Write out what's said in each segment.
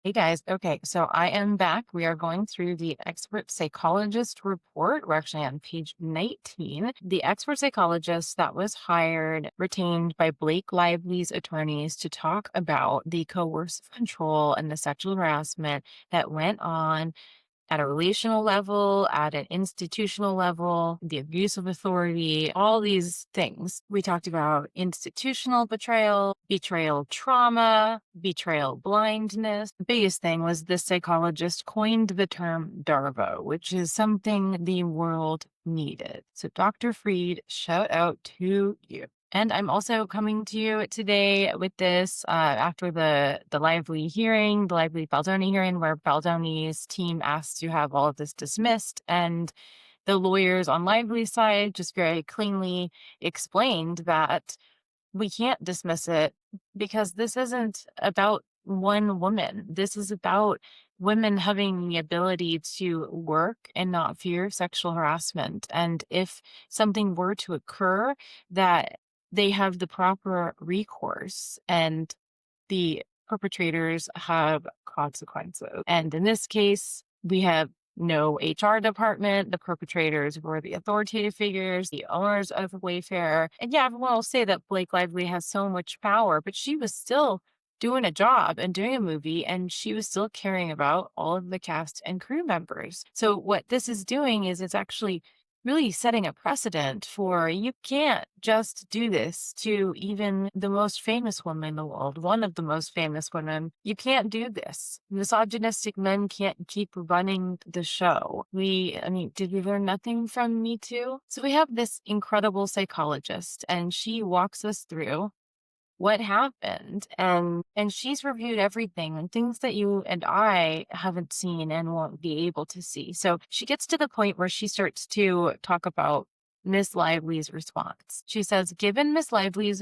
Hey guys. Okay, so I am back. We are going through the expert psychologist report. We're actually on page 19. The expert psychologist that was hired, retained by Blake Lively's attorneys to talk about the coercive control and the sexual harassment that went on at a relational level, at an institutional level, the abuse of authority, all these things. We talked about institutional betrayal, betrayal trauma, betrayal blindness. The biggest thing was this psychologist coined the term DARVO, which is something the world needed. So Dr. Freed, shout out to you. And I'm also coming to you today with this after the Lively hearing, the Lively Baldoni hearing, where Baldoni's team asked to have all of this dismissed. And the lawyers on Lively's side just very cleanly explained that we can't dismiss it because this isn't about one woman. This is about women having the ability to work and not fear sexual harassment. And if something were to occur, that they have the proper recourse and the perpetrators have consequences. And in this case, we have no HR department. The perpetrators were the authoritative figures, the owners of Wayfair. And yeah, everyone will say that Blake Lively has so much power, but she was still doing a job and doing a movie, and she was still caring about all of the cast and crew members. So what this is doing is it's actually really setting a precedent for you can't just do this to even the most famous woman in the world, one of the most famous women. You can't do this. Misogynistic men can't keep running the show. Did we learn nothing from Me Too? So we have this incredible psychologist, and she walks us through what happened, and she's reviewed everything and things that you and I haven't seen and won't be able to see. So she gets to the point where she starts to talk about Miss Lively's response. She says, given Miss Lively's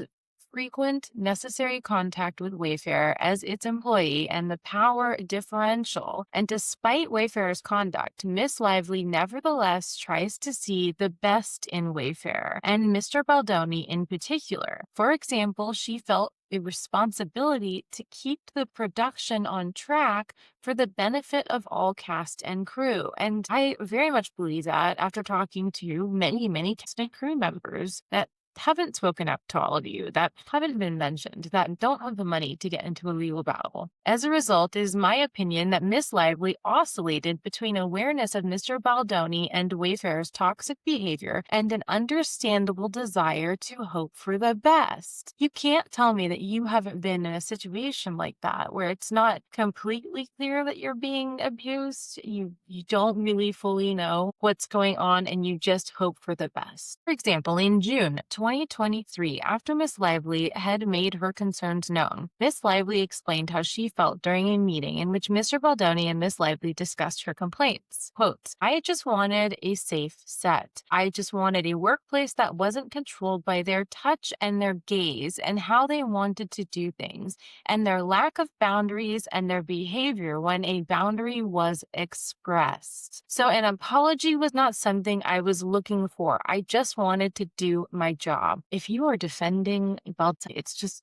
frequent necessary contact with Wayfair as its employee and the power differential, and despite Wayfair's conduct, Miss Lively nevertheless tries to see the best in Wayfair and Mr. Baldoni in particular. For example, she felt a responsibility to keep the production on track for the benefit of all cast and crew. And I very much believe that after talking to many, many cast and crew members that haven't spoken up to all of you, that haven't been mentioned, that don't have the money to get into a legal battle. As a result, it is my opinion that Miss Lively oscillated between awareness of Mr. Baldoni and Wayfair's toxic behavior and an understandable desire to hope for the best. You can't tell me that you haven't been in a situation like that where it's not completely clear that you're being abused. You don't really fully know what's going on and you just hope for the best. For example, in June 2023, after Miss Lively had made her concerns known, Miss Lively explained how she felt during a meeting in which Mr. Baldoni and Miss Lively discussed her complaints. Quote, I just wanted a safe set. I just wanted a workplace that wasn't controlled by their touch and their gaze and how they wanted to do things, and their lack of boundaries and their behavior when a boundary was expressed. So an apology was not something I was looking for. I just wanted to do my job. If you are defending Baltimore,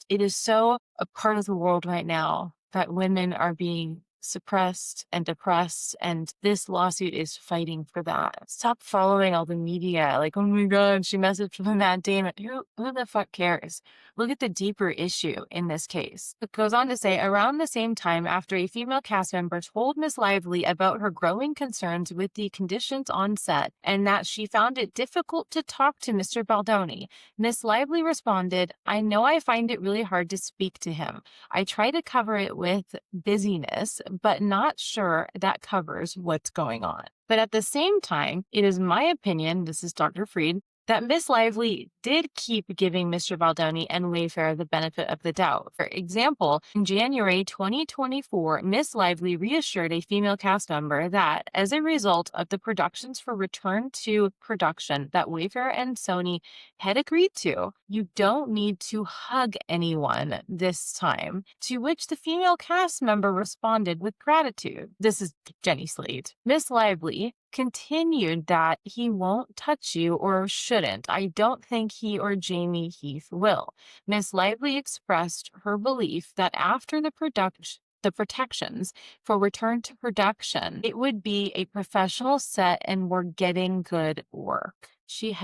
it is so a part of the world right now that women are being suppressed and oppressed, and this lawsuit is fighting for that. Stop following all the media like, oh my god, she messaged from Matt Damon. Who the fuck cares? Look at the deeper issue in this case. It goes on to say, around the same time, after a female cast member told Miss Lively about her growing concerns with the conditions on set and that she found it difficult to talk to Mr. Baldoni, Miss Lively responded, I know I find it really hard to speak to him. I try to cover it with busyness, but not sure that covers what's going on. But at the same time, it is my opinion, this is Dr. Freed, that Miss Lively did keep giving Mr. Baldoni and Wayfair the benefit of the doubt. For example, in January 2024, Miss Lively reassured a female cast member that, as a result of the productions for return to production that Wayfair and Sony had agreed to, you don't need to hug anyone this time, to which the female cast member responded with gratitude. This is Jenny Slade. Miss Lively continued that he won't touch you or shouldn't. I don't think he or Jamie Heath will. Miss Lively expressed her belief that after the the protections for return to production, it would be a professional set and we're getting good work. She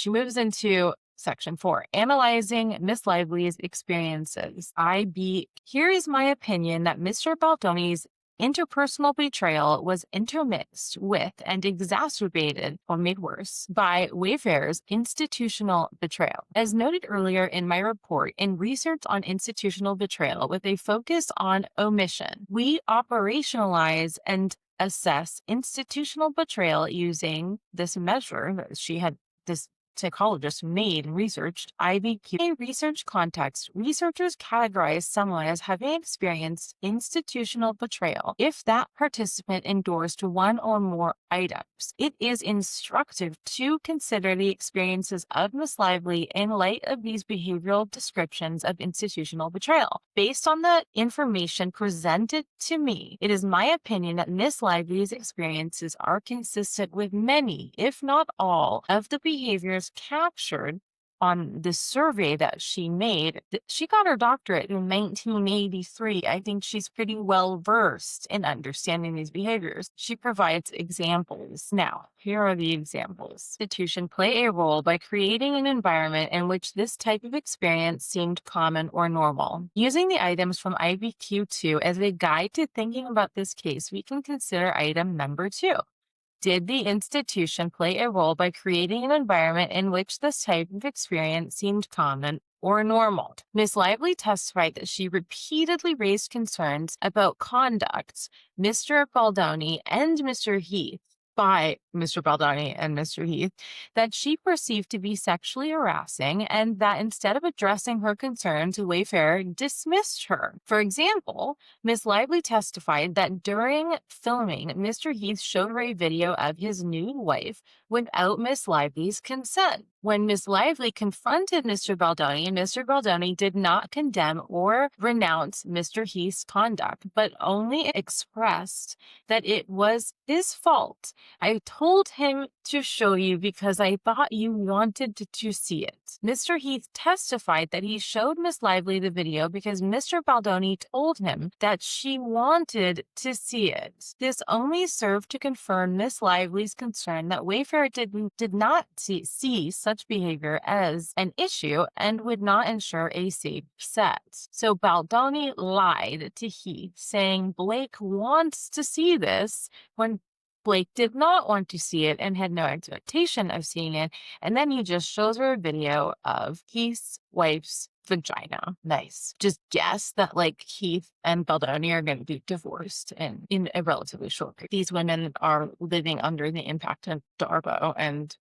moves into Section 4, analyzing Miss Lively's experiences. Here is my opinion that Mr. Baldoni's interpersonal betrayal was intermixed with and exacerbated or made worse by Wayfair's institutional betrayal. As noted earlier in my report, in research on institutional betrayal with a focus on omission, we operationalize and assess institutional betrayal using this measure that this psychologist made and researched IBQ. In a research context, researchers categorize someone as having experienced institutional betrayal if that participant endorsed one or more items. It is instructive to consider the experiences of Miss Lively in light of these behavioral descriptions of institutional betrayal. Based on the information presented to me, it is my opinion that Miss Lively's experiences are consistent with many, if not all, of the behaviors captured on the survey that she made. She got her doctorate in 1983. I think she's pretty well versed in understanding these behaviors. She provides examples. Now, here are the examples. Institution play a role by creating an environment in which this type of experience seemed common or normal. Using the items from IBQ2 as a guide to thinking about this case, we can consider item number 2. Did the institution play a role by creating an environment in which this type of experience seemed common or normal? Ms. Lively testified that she repeatedly raised concerns about conduct Mr. Baldoni and Mr. Heath by Mr. Baldoni and Mr. Heath that she perceived to be sexually harassing, and that instead of addressing her concerns, Wayfair dismissed her. For example, Ms. Lively testified that during filming, Mr. Heath showed her a video of his nude wife without Ms. Lively's consent. When Ms. Lively confronted Mr. Baldoni did not condemn or renounce Mr. Heath's conduct, but only expressed that it was his fault. I told him to show you because I thought you wanted to see it. Mr. Heath testified that he showed Miss Lively the video because Mr. Baldoni told him that she wanted to see it. This only served to confirm Miss Lively's concern that Wayfair did not see such behavior as an issue and would not ensure a safe set. So Baldoni lied to Heath, saying Blake wants to see this when Blake did not want to see it and had no expectation of seeing it. And then he just shows her a video of Heath's wife's vagina. Nice. Just guess that Heath and Baldoni are going to be divorced in a relatively short period. These women are living under the impact of DARVO, and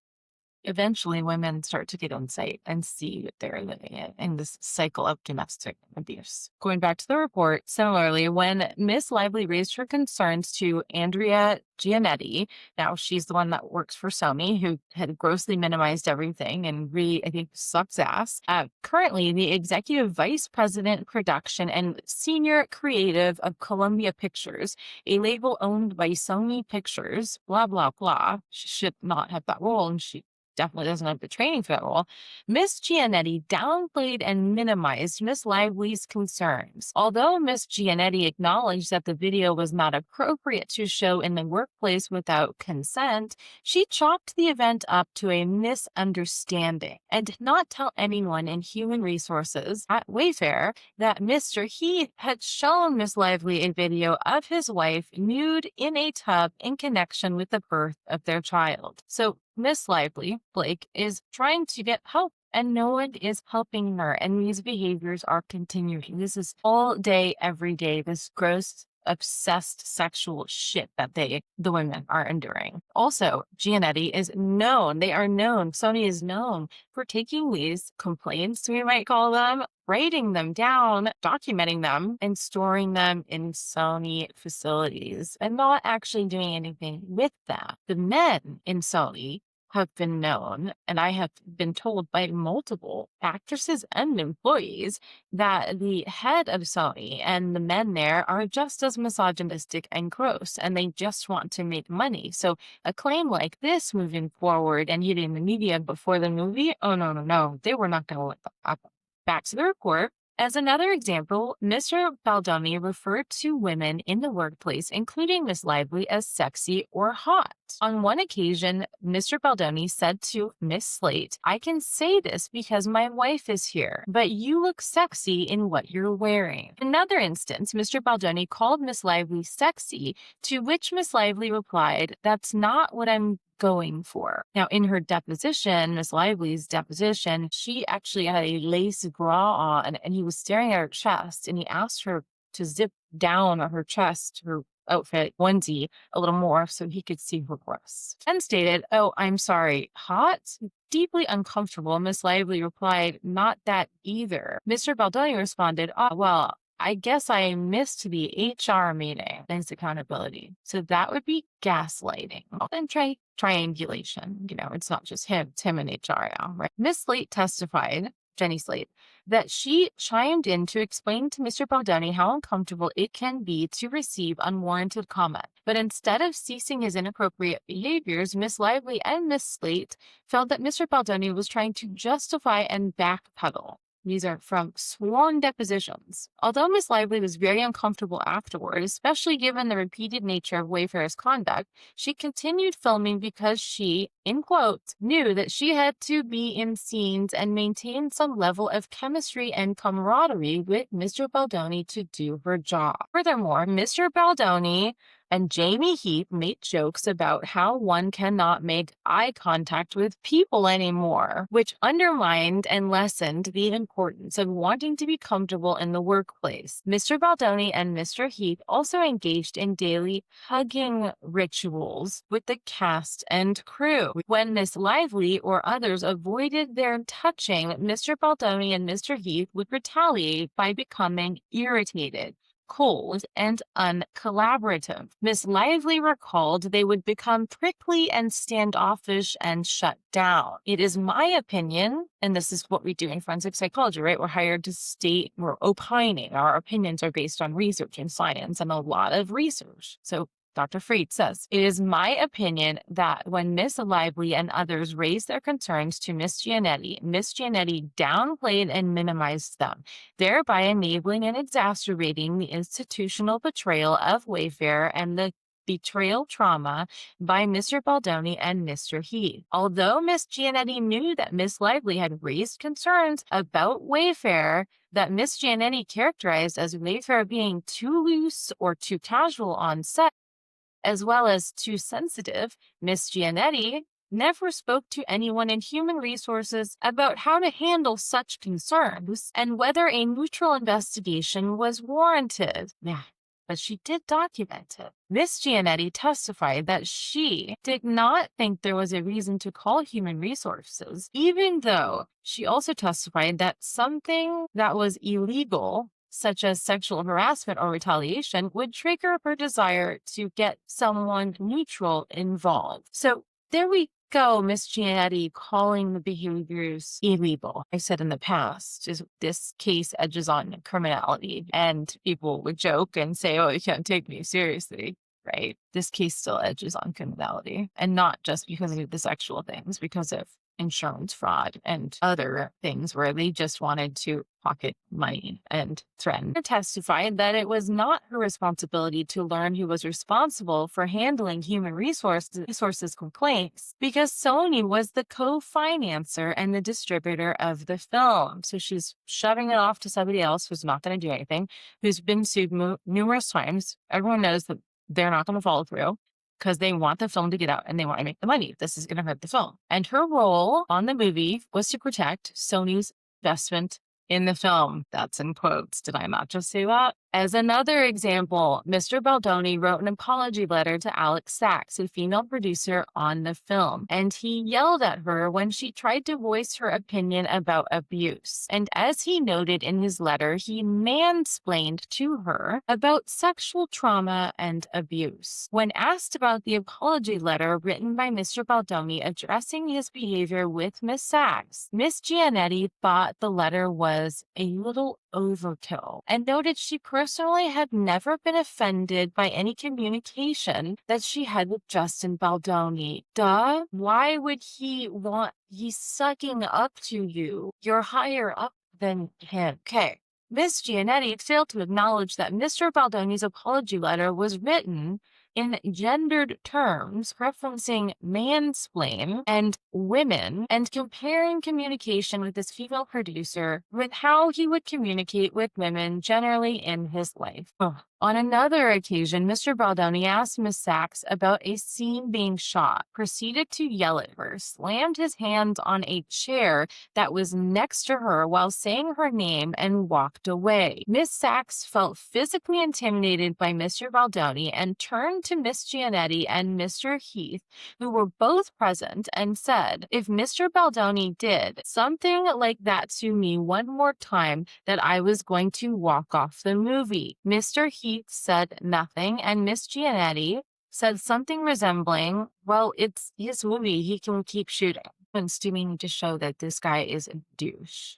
eventually women start to get insight and see what they're living in this cycle of domestic abuse. Going back to the report, similarly, when Miss Lively raised her concerns to Andrea Giannetti, now she's the one that works for Sony, who had grossly minimized everything and really, I think, sucks ass. Currently, the executive vice president production and senior creative of Columbia Pictures, a label owned by Sony Pictures, blah, blah, blah. She should not have that role, and she definitely doesn't have the training for that role. Miss Giannetti downplayed and minimized Miss Lively's concerns. Although Miss Giannetti acknowledged that the video was not appropriate to show in the workplace without consent, she chalked the event up to a misunderstanding and did not tell anyone in human resources at Wayfair that Mr. Heath had shown Miss Lively a video of his wife nude in a tub in connection with the birth of their child. So Miss Lively, Blake, is trying to get help and no one is helping her. And these behaviors are continuing. This is all day, every day, this gross, obsessed sexual shit that the women are enduring. Also, Giannetti is known, Sony is known for taking these complaints, we might call them, writing them down, documenting them, and storing them in Sony facilities and not actually doing anything with that. The men in Sony have been known, and I have been told by multiple actresses and employees that the head of Sony and the men there are just as misogynistic and gross, and they just want to make money. So a claim like this moving forward and hitting the media before the movie, oh no, they were not going to let that happen. Back to the report. As another example, Mr. Baldoni referred to women in the workplace, including Miss Lively, as sexy or hot. On one occasion, Mr. Baldoni said to Miss Slate, "I can say this because my wife is here, but you look sexy in what you're wearing." In another instance, Mr. Baldoni called Miss Lively sexy, to which Miss Lively replied, "That's not what I'm going for." Now, in her deposition, Miss Lively's deposition, she actually had a lace bra on and he was staring at her chest and he asked her to zip down on her chest, her outfit, onesie, a little more so he could see her breasts. And stated, "Oh, I'm sorry, hot?" Deeply uncomfortable, Miss Lively replied, "Not that either." Mr. Baldoni responded, "Oh, well, I guess I missed the HR meeting." Thanks, accountability. So that would be gaslighting. Then try triangulation. It's not just him, it's him and HR now, right? Miss Slate testified, Jenny Slate, that she chimed in to explain to Mr. Baldoni how uncomfortable it can be to receive unwarranted comment. But instead of ceasing his inappropriate behaviors, Miss Lively and Miss Slate felt that Mr. Baldoni was trying to justify and backpedal. These are from sworn depositions. Although Miss Lively was very uncomfortable afterward, especially given the repeated nature of Wayfair's conduct, she continued filming because she, in quotes, knew that she had to be in scenes and maintain some level of chemistry and camaraderie with Mr. Baldoni to do her job. Furthermore, Mr. Baldoni and Jamie Heath made jokes about how one cannot make eye contact with people anymore, which undermined and lessened the importance of wanting to be comfortable in the workplace. Mr. Baldoni and Mr. Heath also engaged in daily hugging rituals with the cast and crew. When Miss Lively or others avoided their touching, Mr. Baldoni and Mr. Heath would retaliate by becoming irritated, cold, and uncollaborative. Miss Lively recalled they would become prickly and standoffish and shut down. It is my opinion, and this is what we do in forensic psychology, right? We're hired to state, we're opining. Our opinions are based on research and science and a lot of research. So Dr. Fried says, "It is my opinion that when Miss Lively and others raised their concerns to Miss Giannetti downplayed and minimized them, thereby enabling and exacerbating the institutional betrayal of Wayfair and the betrayal trauma by Mr. Baldoni and Mr. Heath. Although Miss Giannetti knew that Miss Lively had raised concerns about Wayfair that Miss Giannetti characterized as Wayfair being too loose or too casual on set, as well as too sensitive, Miss Giannetti never spoke to anyone in human resources about how to handle such concerns and whether a neutral investigation was warranted." Yeah, but she did document it. Miss Giannetti testified that she did not think there was a reason to call human resources, even though she also testified that something that was illegal, such as sexual harassment or retaliation, would trigger her desire to get someone neutral involved. So there we go, Miss Giannetti calling the behaviors illegal. I said in the past, this case edges on criminality, and people would joke and say, "Oh, you can't take me seriously." Right? This case still edges on criminality, and not just because of the sexual things, because of insurance fraud and other things where they just wanted to pocket money and threaten. She testified that it was not her responsibility to learn who was responsible for handling human resources complaints because Sony was the co-financer and the distributor of the film. So she's shoving it off to somebody else who's not going to do anything, who's been sued numerous times. Everyone knows that they're not going to follow through because they want the film to get out and they want to make the money. This is going to hurt the film. And her role on the movie was to protect Sony's investment in the film. That's in quotes. Did I not just say that? As another example, Mr. Baldoni wrote an apology letter to Alex Sachs, a female producer on the film, and he yelled at her when she tried to voice her opinion about abuse. And as he noted in his letter, he mansplained to her about sexual trauma and abuse. When asked about the apology letter written by Mr. Baldoni addressing his behavior with Miss Sachs, Miss Giannetti thought the letter was a little overkill and noted she personally had never been offended by any communication that she had with Justin Baldoni. Duh. Why would he's sucking up to you? You're higher up than him. Okay. Miss Giannetti failed to acknowledge that Mr. Baldoni's apology letter was written in gendered terms, referencing mansplain and women, and comparing communication with his female producer with how he would communicate with women generally in his life. Ugh. On another occasion, Mr. Baldoni asked Miss Sachs about a scene being shot, proceeded to yell at her, slammed his hand on a chair that was next to her while saying her name, and walked away. Miss Sachs felt physically intimidated by Mr. Baldoni and turned to Miss Giannetti and Mr. Heath, who were both present, and said, "If Mr. Baldoni did something like that to me one more time, that I was going to walk off the movie." Mr. Heath said nothing, and Miss Giannetti said something resembling, "Well, it's his movie, he can keep shooting," and stemming to show that this guy is a douche.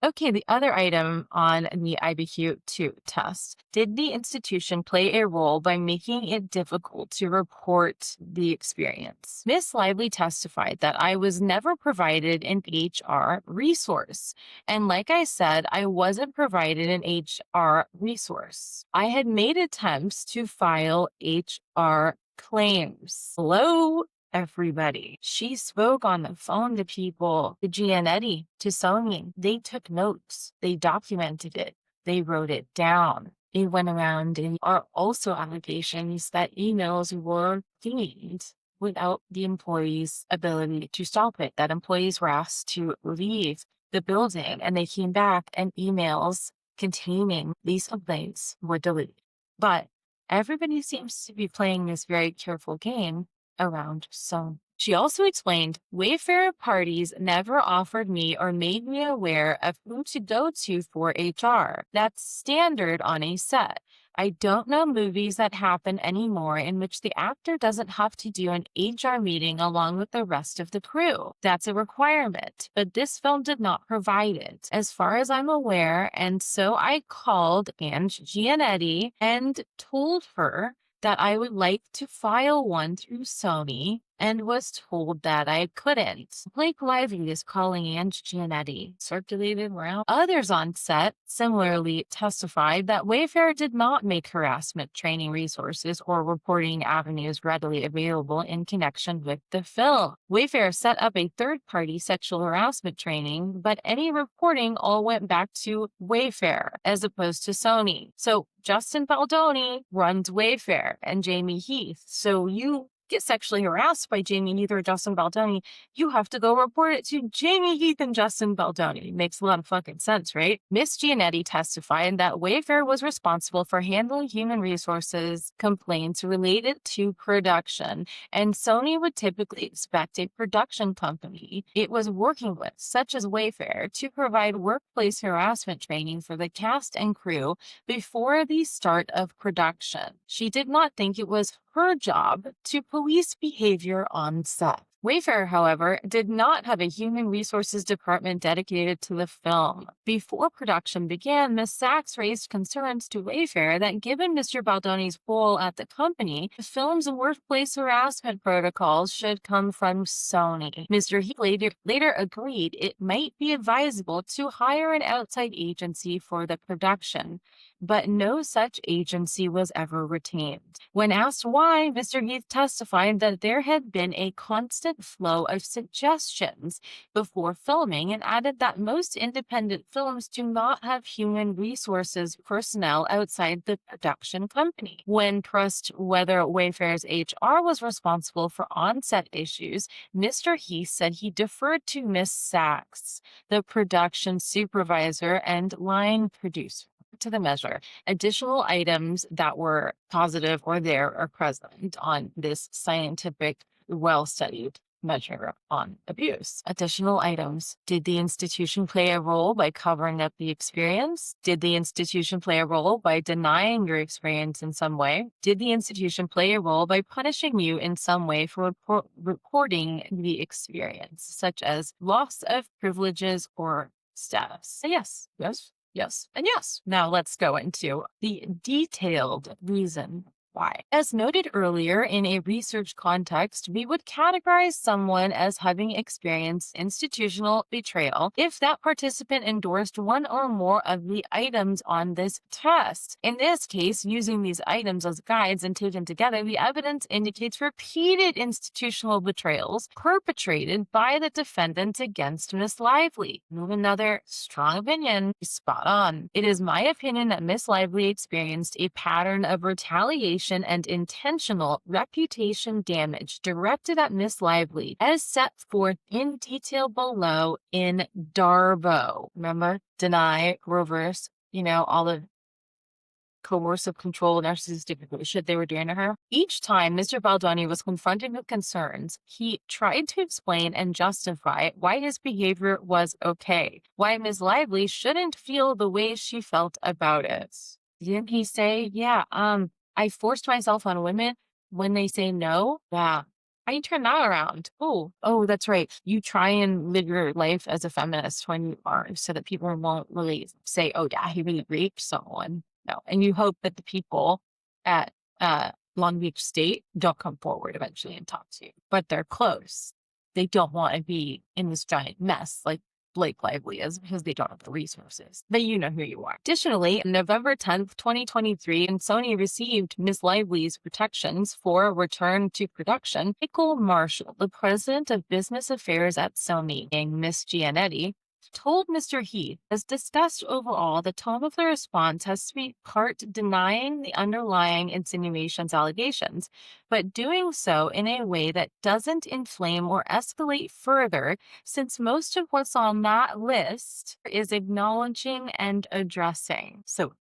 Okay, the other item on the IBQ-2 test. Did the institution play a role by making it difficult to report the experience? Miss Lively testified that I was never provided an HR resource. And like I said, I wasn't provided an HR resource. I had made attempts to file HR claims. Hello, everybody. She spoke on the phone to people, to Giannetti, to Sony. They took notes. They documented it. They wrote it down. It went around, and are also allegations that emails were cleaned without the employee's ability to stop it, that employees were asked to leave the building, and they came back and emails containing these complaints were deleted. But everybody seems to be playing this very careful game around Sony. She also explained, Wayfarer parties never offered me or made me aware of who to go to for HR. That's standard on a set. I don't know movies that happen anymore in which the actor doesn't have to do an HR meeting along with the rest of the crew. That's a requirement, but this film did not provide it, as far as I'm aware, and so I called Ange Giannetti and told her that I would like to file one through Sony, and was told that I couldn't. Blake Lively is calling Ange Giannetti, circulated around. Others on set similarly testified that Wayfarer did not make harassment training resources or reporting avenues readily available in connection with the film. Wayfarer set up a third-party sexual harassment training, but any reporting all went back to Wayfarer as opposed to Sony. So Justin Baldoni runs Wayfarer and Jamie Heath. So you get sexually harassed by Jamie Heath or Justin Baldoni, you have to go report it to Jamie Heath and Justin Baldoni. Makes a lot of fucking sense, right? Miss Giannetti testified that Wayfarer was responsible for handling human resources complaints related to production, and Sony would typically expect a production company it was working with, such as Wayfarer, to provide workplace harassment training for the cast and crew before the start of production. She did not think it was her job to police behavior on set. Wayfarer, however, did not have a human resources department dedicated to the film. Before production began, Ms. Sachs raised concerns to Wayfarer that given Mr. Baldoni's role at the company, the film's workplace harassment protocols should come from Sony. Mr. Heath later agreed it might be advisable to hire an outside agency for the production, but no such agency was ever retained. When asked why, Mr. Heath testified that there had been a constant flow of suggestions before filming, and added that most independent films do not have human resources personnel outside the production company. When pressed whether Wayfarer's HR was responsible for on-set issues, Mr. Heath said he deferred to Miss Sachs, the production supervisor and line producer. To the measure, additional items that were positive or there are present on this scientific, well-studied measure on abuse. Additional items. Did the institution play a role by covering up the experience? Did the institution play a role by denying your experience in some way? Did the institution play a role by punishing you in some way for reporting the experience, such as loss of privileges or status? Yes, yes. Yes, and yes. Now let's go into the detailed reason why. As noted earlier, in a research context, we would categorize someone as having experienced institutional betrayal if that participant endorsed one or more of the items on this test. In this case, using these items as guides and taken together, the evidence indicates repeated institutional betrayals perpetrated by the defendant against Miss Lively. Another strong opinion, spot on. It is my opinion that Miss Lively experienced a pattern of retaliation and intentional reputation damage directed at Miss Lively, as set forth in detail below in DARVO. Remember, deny, reverse, all the coercive control, narcissistic shit they were doing to her. Each time Mr. Baldoni was confronted with concerns, he tried to explain and justify why his behavior was okay, why Ms. Lively shouldn't feel the way she felt about it. Didn't he say, I forced myself on women when they say no? Yeah. How do you turn that around? Oh, that's right. You try and live your life as a feminist when you are, so that people won't really say, oh yeah, he really raped someone. No. And you hope that the people at Long Beach State don't come forward eventually and talk to you, but they're close. They don't want to be in this giant mess like Blake Lively is, because they don't have the resources. But you know who you are. Additionally, November 10th, 2023, and Sony received Ms. Lively's protections for return to production. Michael Marshall, the president of business affairs at Sony, and Miss Gianetti, told Mr. Heath, as discussed overall, the tone of the response has to be part denying the underlying insinuations, allegations, but doing so in a way that doesn't inflame or escalate further, since most of what's on that list is acknowledging and addressing. So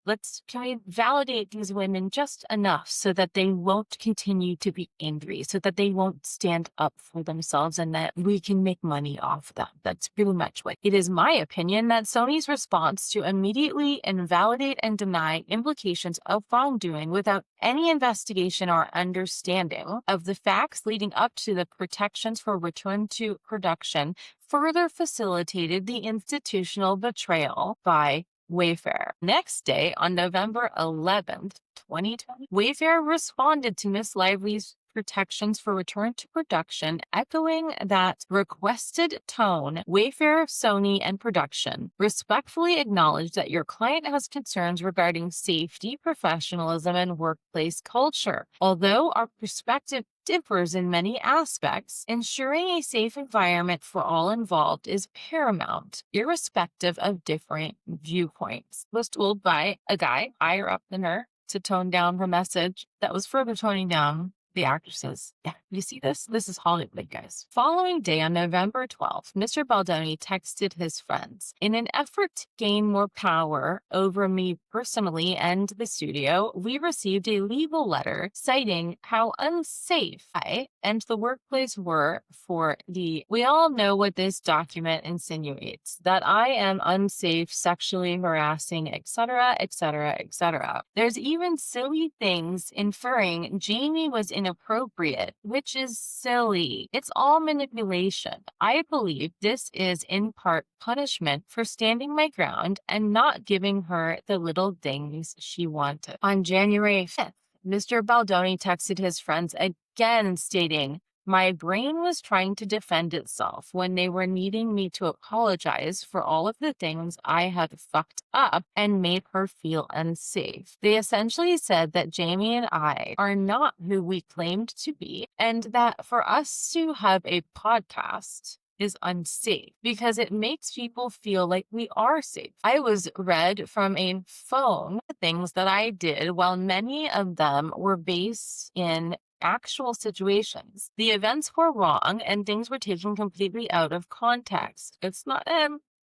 can we validate these women just enough so that they won't continue to be angry, so that they won't stand up for themselves, and that we can make money off them. That's pretty much what it is. My opinion that Sony's response to immediately invalidate and deny implications of wrongdoing without any investigation or understanding of the facts leading up to the protections for return to production further facilitated the institutional betrayal by Wayfair. Next day, on November 11th, 2020, Wayfair responded to Miss Lively's protections for return to production, echoing that requested tone. Wayfair, Sony, and production respectfully acknowledge that your client has concerns regarding safety, professionalism, and workplace culture. Although our perspective differs in many aspects, ensuring a safe environment for all involved is paramount, irrespective of different viewpoints. Was told by a guy higher up than her to tone down her message that was further toning down the actresses. Yeah, you see this? This is Hollywood, guys. Following day, on November 12th, Mr. Baldoni texted his friends. In an effort to gain more power over me personally and the studio, we received a legal letter citing how unsafe I and the workplace were for the... We all know what this document insinuates, that I am unsafe, sexually harassing, etc., etc., etc. There's even silly things inferring Jamie was inappropriate, which is silly. It's all manipulation. I believe this is in part punishment for standing my ground and not giving her the little things she wanted. On January 5th, Mr. Baldoni texted his friends again stating, my brain was trying to defend itself when they were needing me to apologize for all of the things I had fucked up and made her feel unsafe. They essentially said that Jamie and I are not who we claimed to be, and that for us to have a podcast is unsafe because it makes people feel like we are safe. I was read from a phone things that I did, while many of them were based in actual situations. The events were wrong and things were taken completely out of context. It's not,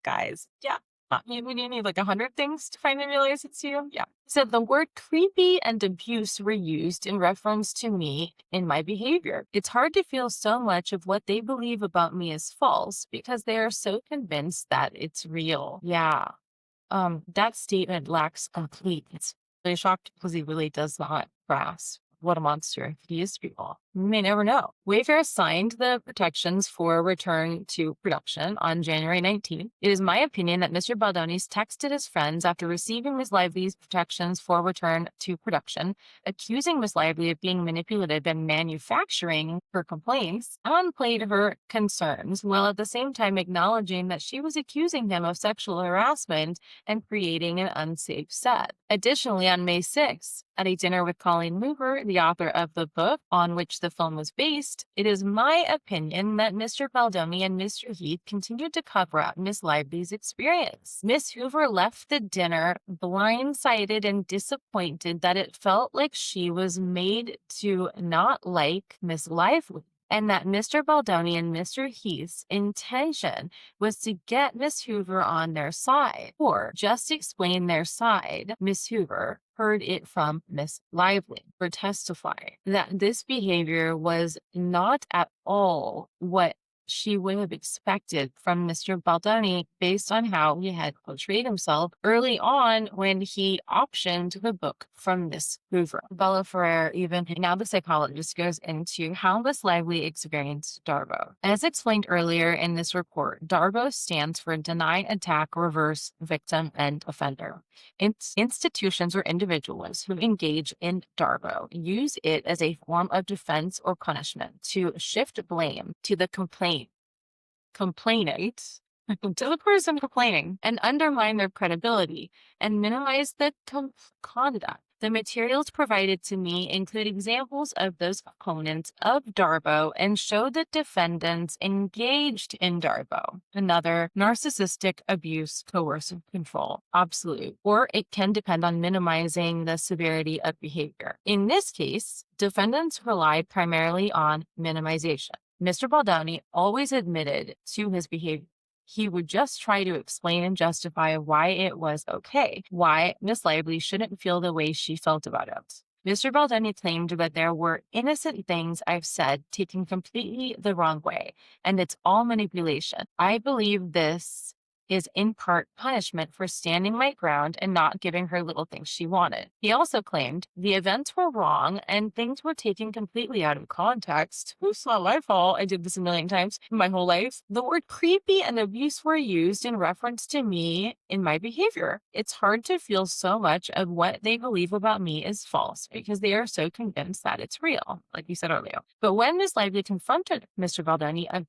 guys, yeah. We need like 100 things to finally realize it's you. Yeah. So the word creepy and abuse were used in reference to me in my behavior. It's hard to feel so much of what they believe about me is false because they are so convinced that it's real. Yeah. That statement lacks complete. It's really shocked because he really does not grasp what a monster he is to people. You may never know. Wayfair signed the protections for return to production on January 19th. It is my opinion that Mr. Baldoni's texted his friends after receiving Ms. Lively's protections for return to production, accusing Ms. Lively of being manipulative and manufacturing her complaints, downplayed her concerns, while at the same time acknowledging that she was accusing him of sexual harassment and creating an unsafe set. Additionally, on May 6th, at a dinner with Colleen Hoover, the author of the book on which the film was based, it is my opinion that Mr. Baldoni and Mr. Heath continued to cover up Miss Lively's experience. Miss Hoover left the dinner blindsided and disappointed that it felt like she was made to not like Miss Lively, and that Mr. Baldoni and Mr. Heath's intention was to get Miss Hoover on their side, or just explain their side. Miss Hoover heard it from Miss Lively, for testify that this behavior was not at all what she would have expected from Mr. Baldoni based on how he had portrayed himself early on when he optioned the book from Miss Hoover. Bella Ferrer, even now the psychologist, goes into how Miss Lively experienced DARVO. As explained earlier in this report, DARVO stands for Deny, Attack, Reverse, Victim, and Offender. Institutions or individuals who engage in DARVO use it as a form of defense or punishment to shift blame to the complainant to the person complaining and undermine their credibility and minimize the conduct. The materials provided to me include examples of those components of DARVO and show that defendants engaged in DARVO, another narcissistic abuse, coercive control, absolute, or it can depend on minimizing the severity of behavior. In this case, defendants relied primarily on minimization. Mr. Baldoni always admitted to his behavior. He would just try to explain and justify why it was okay, why Miss Lively shouldn't feel the way she felt about it. Mr. Baldoni claimed that there were innocent things I've said taken completely the wrong way, and it's all manipulation. I believe this is in part punishment for standing my ground and not giving her little things she wanted. He also claimed the events were wrong and things were taken completely out of context. It's not my fault. I did this a million times in my whole life. The word creepy and abuse were used in reference to me in my behavior. It's hard to feel so much of what they believe about me is false because they are so convinced that it's real, like you said earlier. But when Ms. Lively confronted Mr. Baldoni and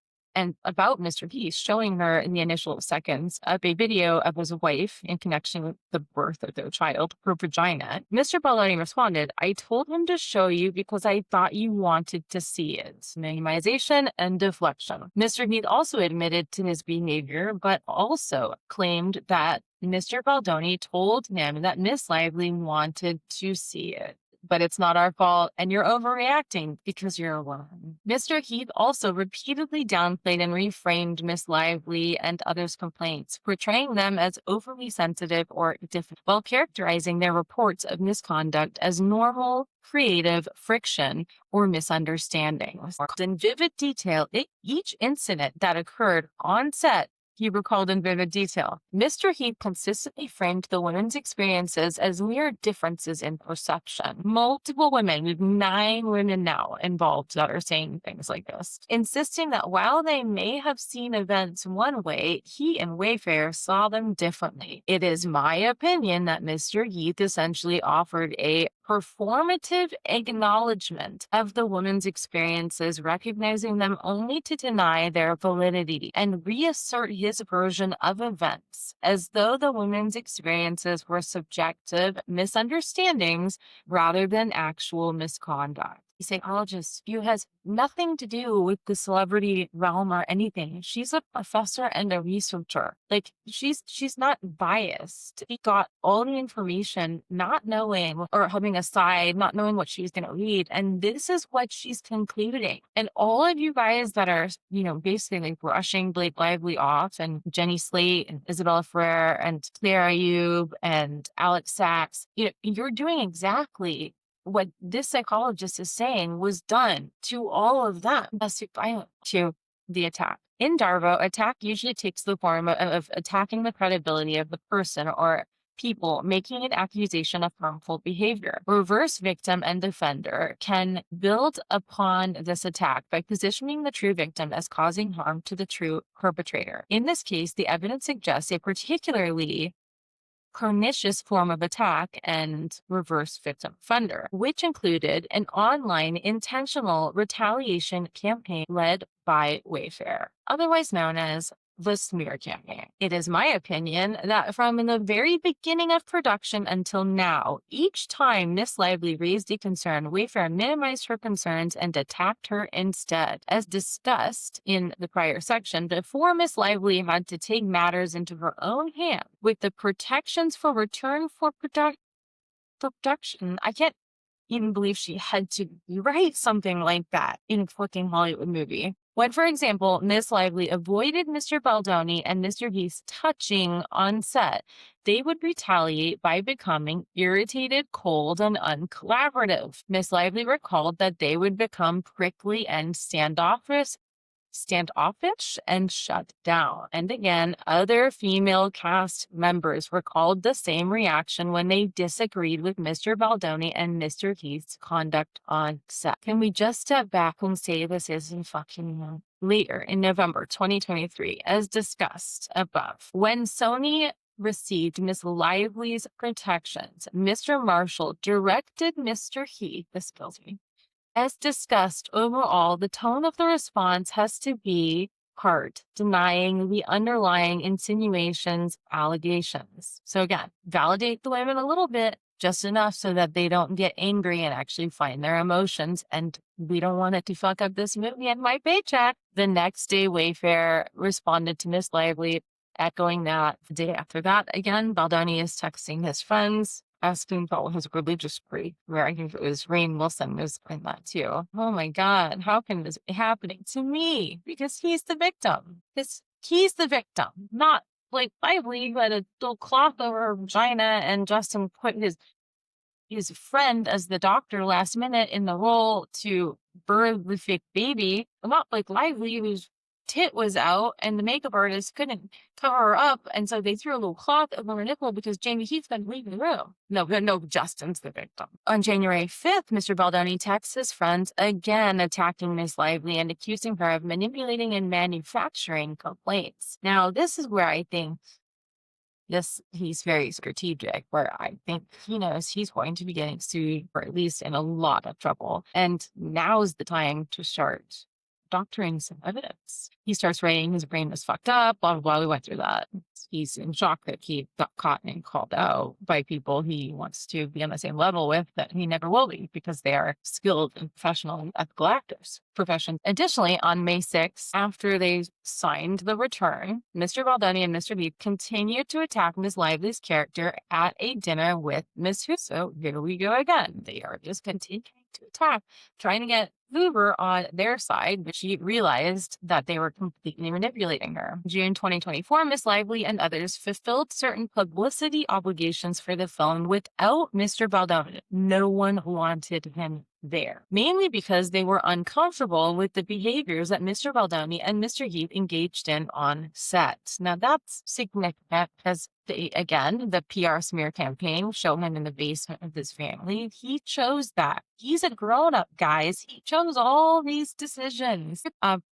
about Mr. Heath, showing her in the initial seconds of a video of his wife in connection with the birth of their child, her vagina, Mr. Baldoni responded, I told him to show you because I thought you wanted to see it. Minimization and deflection. Mr. Heath also admitted to his behavior, but also claimed that Mr. Baldoni told him that Miss Lively wanted to see it. But it's not our fault, and you're overreacting because you're a woman. Mr. Heath also repeatedly downplayed and reframed Miss Lively and others' complaints, portraying them as overly sensitive or difficult, while characterizing their reports of misconduct as normal, creative friction or misunderstandings. In vivid detail, each incident that occurred on set, he recalled in vivid detail. Mr. Heath consistently framed the women's experiences as mere differences in perception. Multiple women, with 9 women now involved that are saying things like this, insisting that while they may have seen events one way, he and Wayfair saw them differently. It is my opinion that Mr. Heath essentially offered a performative acknowledgement of the woman's experiences, recognizing them only to deny their validity and reassert his version of events, as though the women's experiences were subjective misunderstandings rather than actual misconduct. The psychologist view has nothing to do with the celebrity realm or anything. She's a professor and a researcher. Like she's not biased. She got all the information, not knowing or having a side, not knowing what she's going to read. And this is what she's concluding. And all of you guys that are, basically brushing Blake Lively off and Jenny Slate and Isabella Ferrer and Claire Ayub and Alex Sachs, you're doing exactly what this psychologist is saying was done to all of them, to the attack. In DARVO, attack usually takes the form of attacking the credibility of the person or people making an accusation of harmful behavior. Reverse victim and defender can build upon this attack by positioning the true victim as causing harm to the true perpetrator. In this case, the evidence suggests a particularly pernicious form of attack and reverse victim offender, which included an online intentional retaliation campaign led by Wayfair, otherwise known as the smear campaign. It is my opinion that from the very beginning of production until now, each time Miss Lively raised a concern, Wayfair minimized her concerns and attacked her instead. As discussed in the prior section, before Miss Lively had to take matters into her own hands with the protections for return for production, I can't even believe she had to write something like that in a fucking Hollywood movie. When, for example, Miss Lively avoided Mr. Baldoni and Mr. Heath touching on set, they would retaliate by becoming irritated, cold, and uncollaborative. Miss Lively recalled that they would become prickly and standoffish and shut down. And again, other female cast members recalled the same reaction when they disagreed with Mr. Baldoni and Mr. Heath's conduct on set. Can we just step back and say this isn't fucking wrong? Later in November 2023, as discussed above, when Sony received Miss Lively's protections, Mr. Marshall directed Mr. Heath, this kills me. As discussed, overall, the tone of the response has to be hard, denying the underlying insinuations, allegations. So again, validate the women a little bit, just enough so that they don't get angry and actually find their emotions. And we don't want it to fuck up this movie and my paycheck. The next day, Wayfair responded to Miss Lively, echoing that. The day after that, again, Baldoni is texting his friends, asking about his religious creed, where I think it was Rainn Wilson was in that too. Oh my God, how can this be happening to me? Because he's the victim. He's the victim, not like Lively who had a little cloth over her vagina and Justin put his friend as the doctor last minute in the role to birth the fake baby. Not like Lively, whose tit was out and the makeup artist couldn't cover her up, and so they threw a little cloth over her nipple because Jamie Heath couldn't leave the room. No, Justin's the victim. On January 5th, Mr. Baldoni texts his friends again attacking Miss Lively and accusing her of manipulating and manufacturing complaints. Now, this is where I think he's very strategic, where I think he knows he's going to be getting sued or at least in a lot of trouble. And now's the time to start doctoring some evidence. He starts writing his brain was fucked up, blah, blah, blah. We went through that. He's in shock that he got caught and called out by people he wants to be on the same level with that he never will be because they are skilled and professional and ethical actors. Additionally, on May 6th, after they signed the return, Mr. Baldoni and Mr. Heath continued to attack Ms. Lively's character at a dinner with Ms. Huso. Here we go again. They are just continuing to attack, trying to get Hoover on their side, but she realized that they were completely manipulating her. June 2024, Miss Lively and others fulfilled certain publicity obligations for the film without Mr. Baldoni. No one wanted him there, mainly because they were uncomfortable with the behaviors that Mr. Baldoni and Mr. Heath engaged in on set. Now that's significant because the PR smear campaign showed him in the basement of his family. He chose that. He's a grown-up, guys. He chose all these decisions.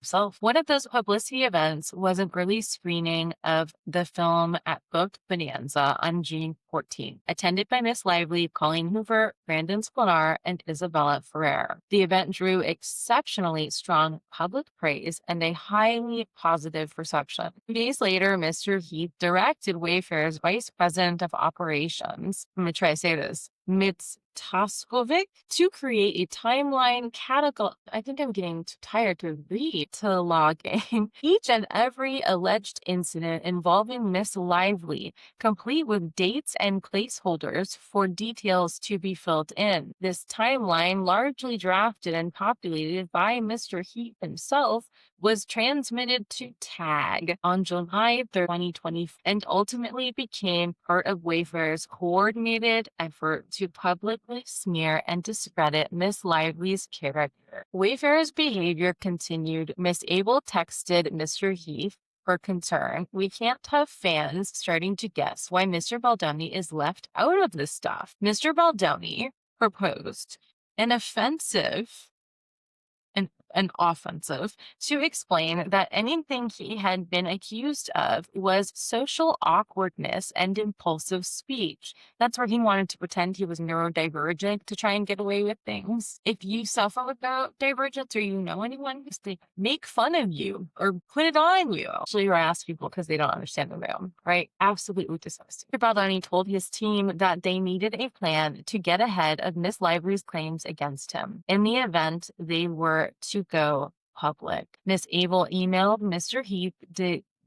So one of those publicity events was an early screening of the film at Book Bonanza on June 14th, attended by Miss Lively, Colleen Hoover, Brandon Sklenar, and Isabella Ferrer. The event drew exceptionally strong public praise and a highly positive reception. 2 days later, Mr. Heath directed Wayfair's Vice President of Operations, I'm going to try to say this, Mitz Toskovic, to create a timeline catalog. I think I'm getting too tired to read, to log in each and every alleged incident involving Miss Lively, complete with dates and placeholders for details to be filled in. This timeline, largely drafted and populated by Mr. Heath himself, was transmitted to TAG on July 3rd, 2020, and ultimately became part of Wayfair's coordinated effort to publicly smear and discredit Miss Lively's character. Wayfair's behavior continued. Miss Abel texted Mr. Heath, for concern. We can't have fans starting to guess why Mr. Baldoni is left out of this stuff. Mr. Baldoni proposed an offensive an offensive to explain that anything he had been accused of was social awkwardness and impulsive speech. That's where he wanted to pretend he was neurodivergent to try and get away with things. If you suffer with neurodivergence or you know anyone who's they make fun of you or put it on you, actually harass people because they don't understand the realm, right? Absolutely disgusting. Baldoni told his team that they needed a plan to get ahead of Miss Lively's claims against him. In the event they were to go public. Miss Abel emailed Mr. Heath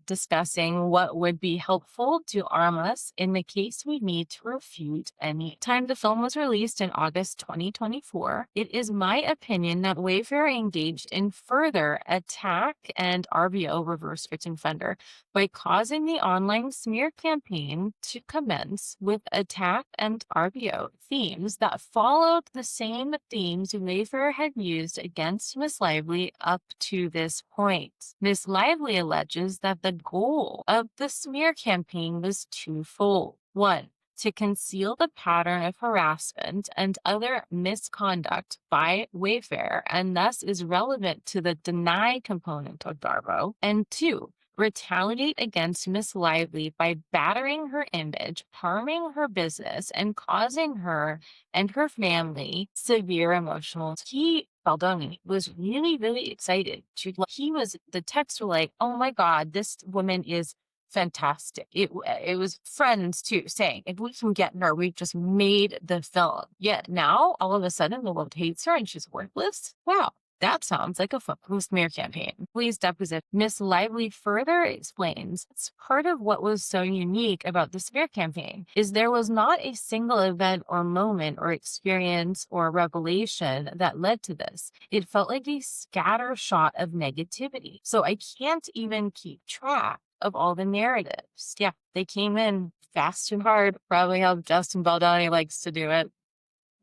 discussing what would be helpful to arm us in the case we need to refute any time. The film was released in August 2024. It is my opinion that Wayfair engaged in further attack and RVO, reverse victim offender, by causing the online smear campaign to commence with attack and RVO themes that followed the same themes Wayfair had used against Miss Lively up to this point. Miss Lively alleges that the goal of the smear campaign was twofold. One, to conceal the pattern of harassment and other misconduct by Wayfair, and thus is relevant to the deny component of DARVO. And two, retaliate against Miss Lively by battering her image, harming her business, and causing her and her family severe emotional. Baldoni was really, really excited. The texts were like, oh my God, this woman is fantastic. It was friends too saying, if we can get her, we just made the film. Yet now, all of a sudden, the world hates her and she's worthless. Wow. That sounds like a focus smear campaign. Please deposit. Miss Lively further explains, it's part of what was so unique about the smear campaign is there was not a single event or moment or experience or revelation that led to this. It felt like a scatter shot of negativity. So I can't even keep track of all the narratives. Yeah, they came in fast and hard, probably how Justin Baldoni likes to do it.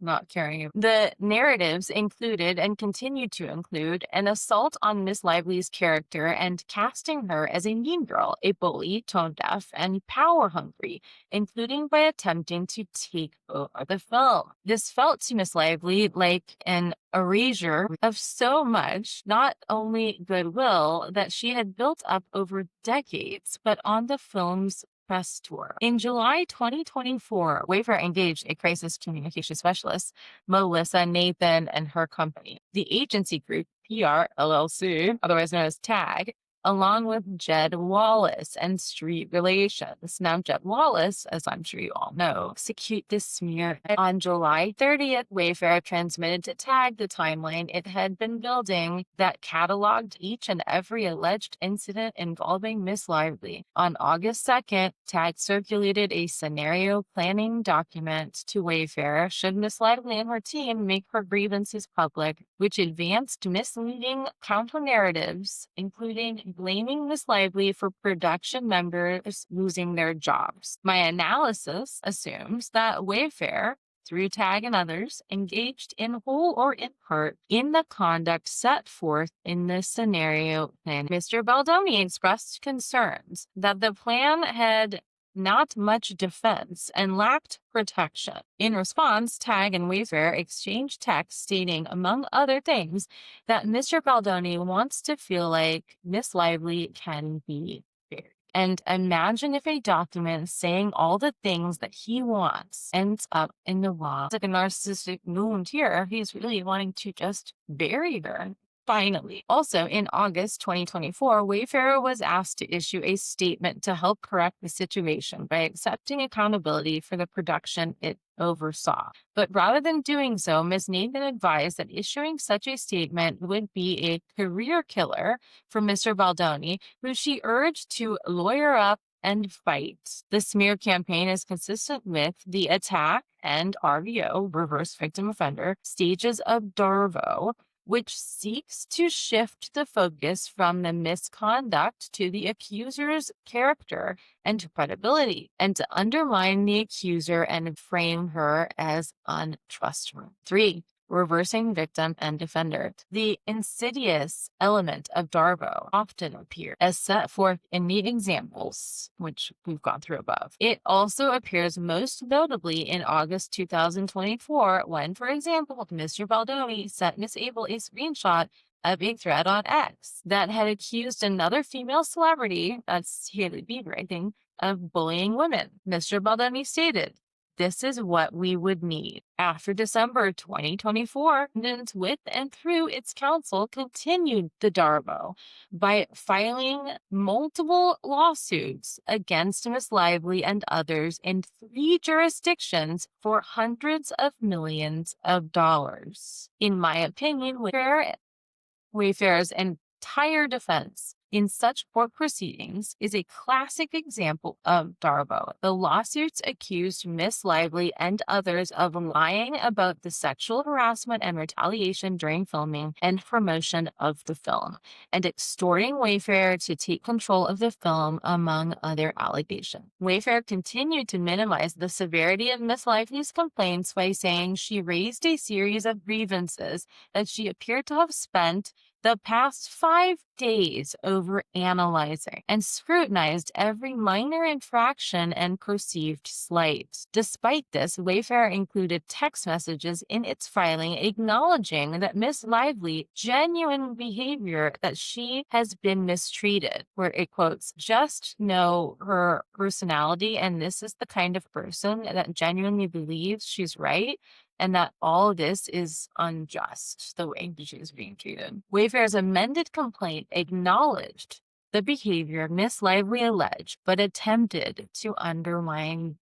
Not caring. The narratives included and continued to include an assault on Miss Lively's character and casting her as a mean girl, a bully, tone deaf, and power hungry, including by attempting to take over the film. This felt to Miss Lively like an erasure of so much, not only goodwill that she had built up over decades, but on the film's press tour. In July 2024, Wayfair engaged a crisis communication specialist, Melissa Nathan, and her company, the agency group PR LLC, otherwise known as TAG, along with Jed Wallace and Street Relations. Now, Jed Wallace, as I'm sure you all know, execute this smear. On July 30th, Wayfair transmitted to TAG the timeline it had been building that cataloged each and every alleged incident involving Miss Lively. On August 2nd, TAG circulated a scenario planning document to Wayfair should Miss Lively and her team make her grievances public, which advanced misleading counter-narratives, including blaming Miss Lively for production members losing their jobs. My analysis assumes that Wayfair, through TAG and others, engaged in whole or in part in the conduct set forth in the scenario plan. Mr. Baldoni expressed concerns that the plan had not much defense and lacked protection. In response, TAG and Wayfair exchanged text stating, among other things, that Mr. Baldoni wants to feel like Miss Lively can be buried. And imagine if a document saying all the things that he wants ends up in the law. It's like a narcissistic wound here. He's really wanting to just bury her. Finally, also in August 2024, Wayfair was asked to issue a statement to help correct the situation by accepting accountability for the production it oversaw. But rather than doing so, Ms. Nathan advised that issuing such a statement would be a career killer for Mr. Baldoni, who she urged to lawyer up and fight. The smear campaign is consistent with the attack and RVO, reverse victim offender, stages of DARVO, which seeks to shift the focus from the misconduct to the accuser's character and credibility, and to undermine the accuser and frame her as untrustworthy. 3. reversing victim and defender. The insidious element of DARVO often appears as set forth in the examples, which we've gone through above. It also appears most notably in August 2024 when, for example, Mr. Baldoni sent Miss Abel a screenshot of a thread on X that had accused another female celebrity, that's Hailey Bieber, I think, of bullying women. Mr. Baldoni stated, "This is what we would need." After December 2024, Nunes with and through its counsel continued the DARVO by filing multiple lawsuits against Miss Lively and others in 3 jurisdictions for hundreds of millions of dollars. In my opinion, Wayfair's entire defense in such court proceedings is a classic example of DARVO. The lawsuits accused Miss Lively and others of lying about the sexual harassment and retaliation during filming and promotion of the film, and extorting Wayfair to take control of the film, among other allegations. Wayfair continued to minimize the severity of Miss Lively's complaints by saying she raised a series of grievances that she appeared to have spent the past 5 days over analyzing and scrutinized every minor infraction and perceived slight. Despite this, Wayfair included text messages in its filing acknowledging that Miss Lively genuine behavior that she has been mistreated, where it quotes, "Just know her personality, and this is the kind of person that genuinely believes she's right, and that all this is unjust, the way she is being treated." Wayfair's amended complaint acknowledged the behavior Miss Lively alleged, but attempted to undermine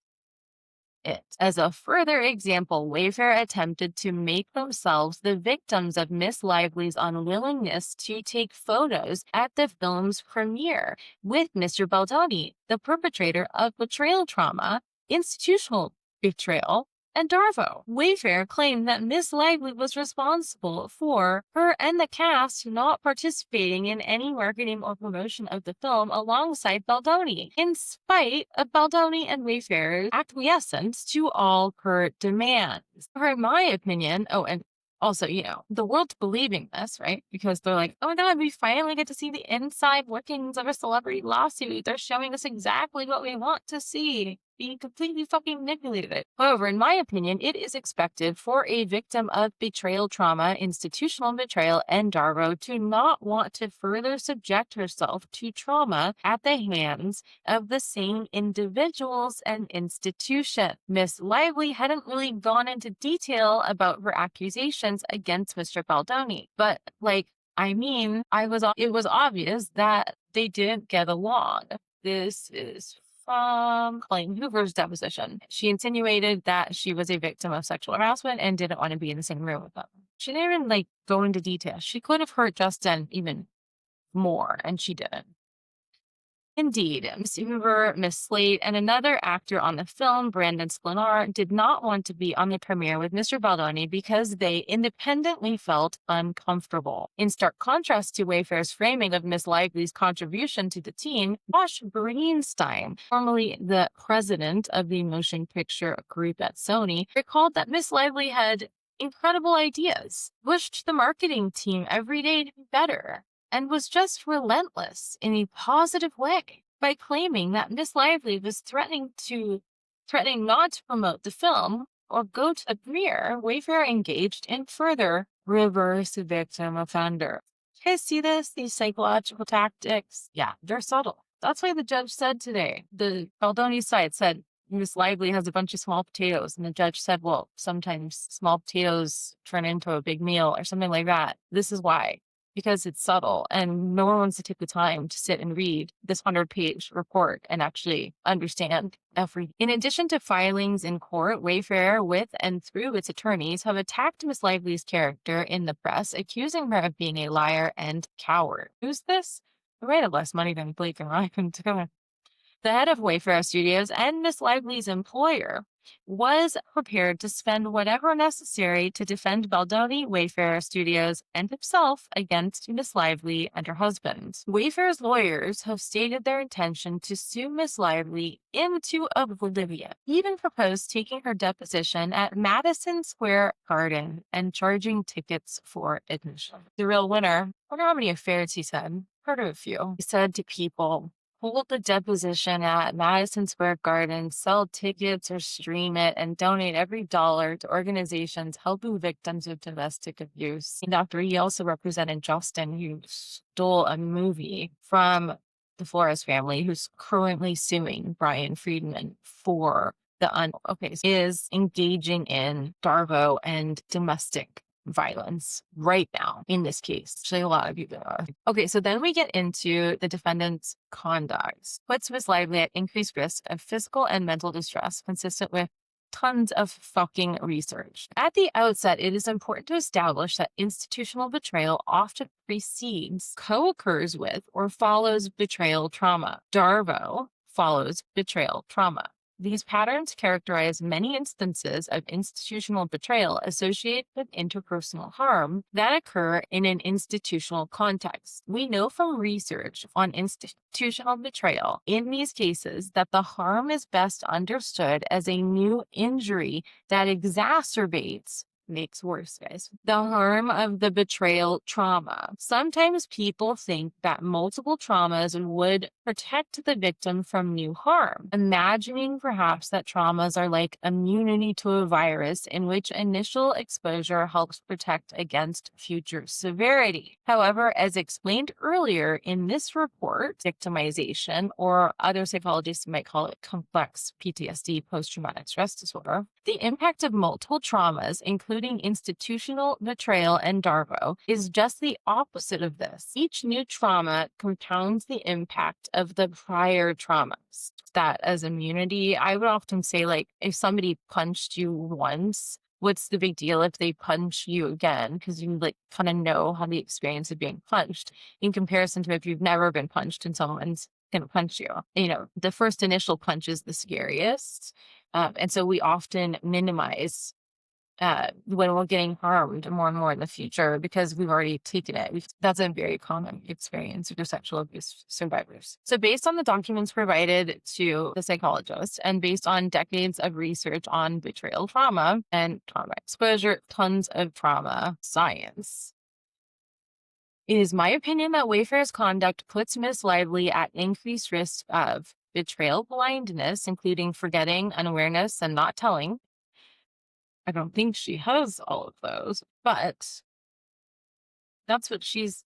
it. As a further example, Wayfair attempted to make themselves the victims of Miss Lively's unwillingness to take photos at the film's premiere with Mr. Baldoni, the perpetrator of betrayal trauma, institutional betrayal, and DARVO. Wayfair claimed that Miss Lively was responsible for her and the cast not participating in any marketing or promotion of the film alongside Baldoni, in spite of Baldoni and Wayfair's acquiescence to all her demands. In my opinion, and also, the world's believing this, right? Because they're like, "Oh my God, we finally get to see the inside workings of a celebrity lawsuit. They're showing us exactly what we want to see." Being completely fucking manipulated. However, in my opinion, it is expected for a victim of betrayal trauma, institutional betrayal, and DARVO to not want to further subject herself to trauma at the hands of the same individuals and institution. Miss Lively hadn't really gone into detail about her accusations against Mr. Baldoni, but it was obvious that they didn't get along. This is from Clayton Hoover's deposition. She insinuated that she was a victim of sexual harassment and didn't want to be in the same room with them. She didn't even go into detail. She could have hurt Justin even more, and she didn't. Indeed, Miss Hoover, Miss Slate, and another actor on the film, Brandon Sklenar, did not want to be on the premiere with Mr. Baldoni because they independently felt uncomfortable. In stark contrast to Wayfair's framing of Miss Lively's contribution to the team, Josh Greenstein, formerly the president of the motion picture group at Sony, recalled that Miss Lively had incredible ideas, pushed the marketing team every day to be better, and was just relentless in a positive way by claiming that Miss Lively was threatening not to promote the film or go to the premiere. Wayfair engaged in further reverse victim offender. You guys see this? These psychological tactics? Yeah, they're subtle. That's why the judge said today, the Baldoni side said, Miss Lively has a bunch of small potatoes. And the judge said, well, sometimes small potatoes turn into a big meal or something like that. This is why. Because it's subtle and no one wants to take the time to sit and read this 100-page report and actually understand everything. In addition to filings in court, Wayfair, with and through its attorneys, have attacked Miss Lively's character in the press, accusing her of being a liar and coward. Who's this? They might have less money than Blake and Ryan together. The head of Wayfair Studios and Miss Lively's employer was prepared to spend whatever necessary to defend Baldoni, Wayfair Studios, and himself against Miss Lively and her husband. Wayfair's lawyers have stated their intention to sue Miss Lively into oblivion, even proposed taking her deposition at Madison Square Garden and charging tickets for admission. The real winner, I wonder how many affairs he said. Heard of a few. He said to people, hold the deposition at Madison Square Garden, sell tickets or stream it, and donate every dollar to organizations helping victims of domestic abuse. And after he also represented Justin, who stole a movie from the Flores family, who's currently suing Brian Friedman for is engaging in DARVO and domestic violence right now in this case. Actually, a lot of people are. Okay, so then we get into the defendant's conduct. Puts Miss Lively at increased risk of physical and mental distress, consistent with tons of fucking research. At the outset, it is important to establish that institutional betrayal often precedes, co-occurs with, or follows betrayal trauma. DARVO follows betrayal trauma. These patterns characterize many instances of institutional betrayal associated with interpersonal harm that occur in an institutional context. We know from research on institutional betrayal in these cases that the harm is best understood as a new injury that makes worse, guys, the harm of the betrayal trauma. Sometimes people think that multiple traumas would protect the victim from new harm, imagining perhaps that traumas are like immunity to a virus in which initial exposure helps protect against future severity. However, as explained earlier in this report, victimization, or other psychologists might call it complex PTSD, post-traumatic stress disorder, the impact of multiple traumas, including institutional betrayal and DARVO, is just the opposite of this. Each new trauma compounds the impact of the prior traumas. That as immunity, I would often say, like, if somebody punched you once, what's the big deal if they punch you again? Because you like kind of know how the experience of being punched in comparison to if you've never been punched and someone's going to punch you. You know, the first initial punch is the scariest. And so we often minimize when we're getting harmed more and more in the future because we've already taken it. That's a very common experience for sexual abuse survivors. So based on the documents provided to the psychologist and based on decades of research on betrayal trauma and trauma exposure, tons of trauma science, it is my opinion that Wayfair's conduct puts Miss Lively at increased risk of betrayal blindness, including forgetting, unawareness, and not telling. I don't think she has all of those, but that's what she's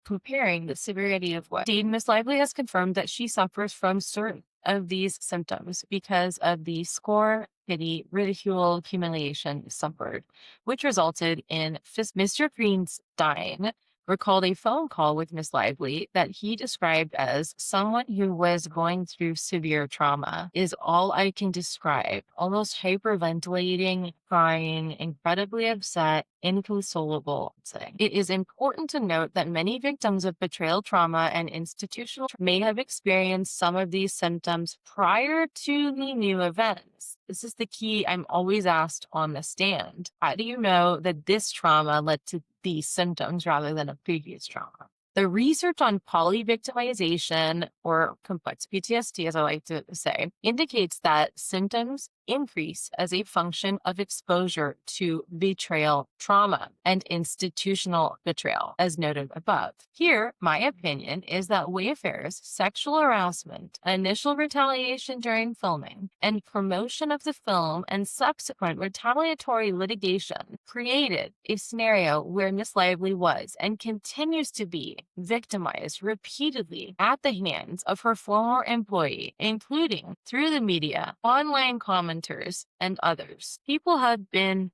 comparing, the severity of what. Indeed, Miss Lively has confirmed that she suffers from certain of these symptoms because of the scorn, pity, ridicule, humiliation suffered, which resulted in Mr. Greenstein recalled a phone call with Miss Lively that he described as someone who was going through severe trauma is all I can describe. Almost hyperventilating, crying, incredibly upset, inconsolable. It is important to note that many victims of betrayal trauma and institutional trauma may have experienced some of these symptoms prior to the new events. This is the key I'm always asked on the stand. How do you know that this trauma led to these symptoms rather than a previous trauma? The research on polyvictimization, or complex PTSD, as I like to say, indicates that symptoms increase as a function of exposure to betrayal trauma and institutional betrayal, as noted above. Here, my opinion is that Wayfair's sexual harassment, initial retaliation during filming, and promotion of the film and subsequent retaliatory litigation created a scenario where Miss Lively was and continues to be victimized repeatedly at the hands of her former employee, including through the media, online commenters, and others. People have been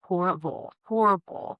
horrible.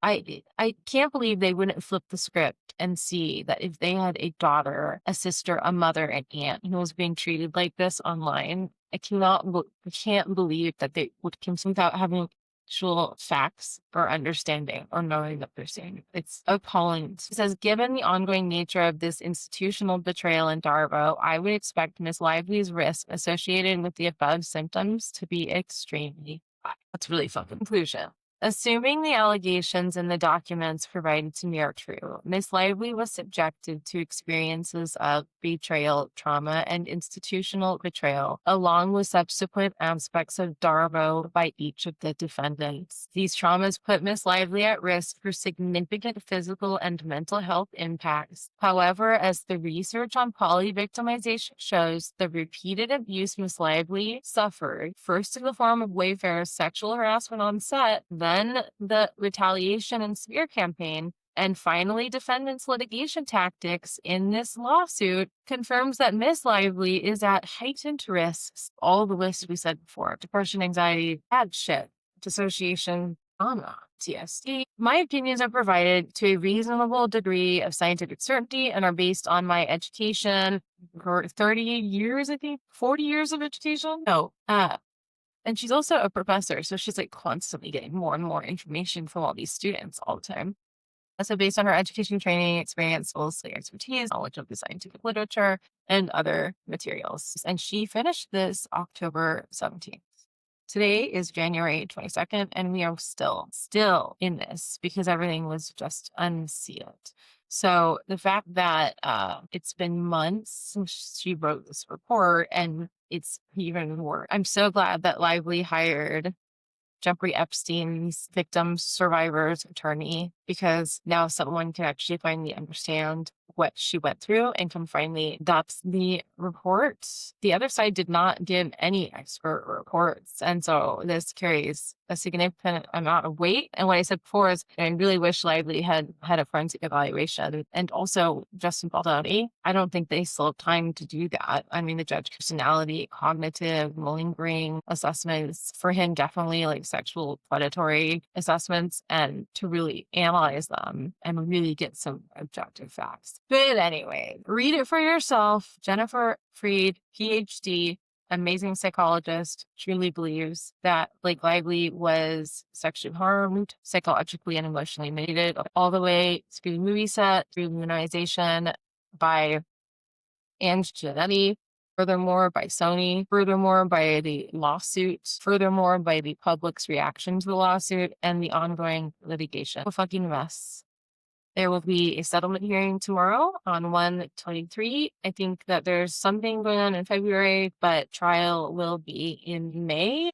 I can't believe they wouldn't flip the script and see that if they had a daughter, a sister, a mother, an aunt who was being treated like this online, I can't believe that they would continue without having actual facts or understanding or knowing that they're saying. It's appalling. It says, given the ongoing nature of this institutional betrayal in DARVO, I would expect Ms. Lively's risk associated with the above symptoms to be extremely high. That's really fucking conclusion. Assuming the allegations in the documents provided to me are true, Ms. Lively was subjected to experiences of betrayal, trauma, and institutional betrayal, along with subsequent aspects of DARVO by each of the defendants. These traumas put Ms. Lively at risk for significant physical and mental health impacts. However, as the research on poly-victimization shows, the repeated abuse Ms. Lively suffered, first in the form of Wayfair's sexual harassment on set, then the retaliation and smear campaign, and finally defendants' litigation tactics in this lawsuit, confirms that Ms. Lively is at heightened risks. All the lists we said before: depression, anxiety, bad shit, dissociation, trauma, TSD. My opinions are provided to a reasonable degree of scientific certainty and are based on my education for 30 years, I think, 40 years of education. And she's also a professor, so she's like constantly getting more and more information from all these students all the time. So based on her education, training, experience, mostly expertise, knowledge of the scientific literature, and other materials. And she finished this October 17th. Today is January 22nd, and we are still in this because everything was just unsealed. So the fact that it's been months since she wrote this report, and it's even worse. I'm so glad that Lively hired Jeffrey Epstein's victims survivors attorney, because now someone can actually finally understand what she went through and can finally, that's the report. The other side did not give any expert reports. And so this carries a significant amount of weight. And what I said before is I really wish Lively had a forensic evaluation, and also Justin Baldoni. I don't think they still have time to do that. I mean, the judge personality, cognitive, lingering assessments for him, definitely like sexual predatory assessments, and to really analyze them and really get some objective facts. But anyway, read it for yourself. Jennifer Freed, PhD, amazing psychologist, truly believes that Blake Lively was sexually harmed, psychologically and emotionally mutilated, all the way through the movie set, through immunization by Ange Giannetti, furthermore by Sony, furthermore by the lawsuit, furthermore by the public's reaction to the lawsuit, and the ongoing litigation. A fucking mess. There will be a settlement hearing tomorrow on 1/23. I think that there's something going on in February, but trial will be in May.